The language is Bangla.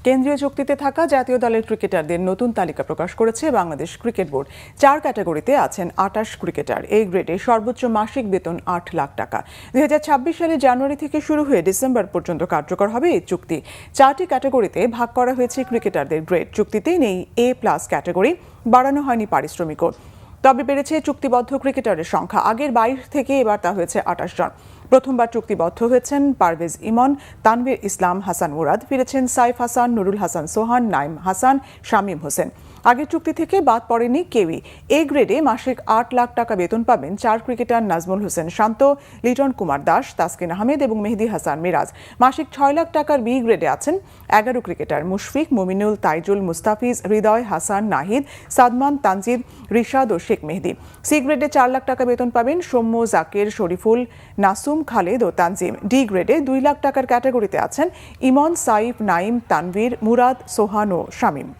কেন্দ্রীয় চুক্তিতে থাকা জাতীয় দলের ক্রিকেটারদের নতুন তালিকা প্রকাশ করেছে বাংলাদেশ ক্রিকেট বোর্ড। 4 ক্যাটাগরিতে আছেন 28 ক্রিকেটার। এই গ্রেডে সর্বোচ্চ মাসিক বেতন 8 লাখ টাকা। 2026 সালের জানুয়ারি থেকে শুরু হয়ে ডিসেম্বর পর্যন্ত কার্যকর হবে এই চুক্তি। 4টি ক্যাটাগরিতে ভাগ করা হয়েছে ক্রিকেটারদের গ্রেড। চুক্তিতেই নেই A+ ক্যাটাগরি, বাড়ানো হয়নি পারিশ্রমিকও। তবে বেড়েছে চুক্তিবদ্ধ ক্রিকেটারের সংখ্যা। আগের 22 থেকে এবার তা হয়েছে 28 জন। প্রথমবার চুক্তিবদ্ধ হয়েছেন পারভেজ ইমন, তানভীর ইসলাম, হাসান মুরাদ। ফিরেছেন সাইফ হাসান, নুরুল হাসান সোহান, নাইম হাসান, শামীম হোসেন। আগের চুক্তি থেকে বাদ পড়েনি কেউই। এ গ্রেডে মাসিক 8 লাখ টাকা বেতন পাবেন 4 ক্রিকেটার নাজমুল হোসেন শান্ত, লিটন কুমার দাস, তাসকিন আহমেদ এবং মেহেদী হাসান মিরাজ। মাসিক 6 লাখ টাকার বি গ্রেডে আছেন 11 ক্রিকেটার মুশফিক, মুমিনুল, তাইজুল, মুস্তাফিজ, হৃদয়, হাসান, নাহিদ, সাদমান, তানজিদ, রিশাদ ও শেখ মেহেদী। সি গ্রেডে 4 লাখ টাকা বেতন পাবেন সৌম্য, জাকির, শরীফুল, নাসুম, খালেদ ও তানজিম। ডি গ্রেডে 2 লাখ টাকার ক্যাটাগরিতে আছেন ইমন, সাইফ, নাইম, তানভীর, মুরাদ, সোহান ও শামীম।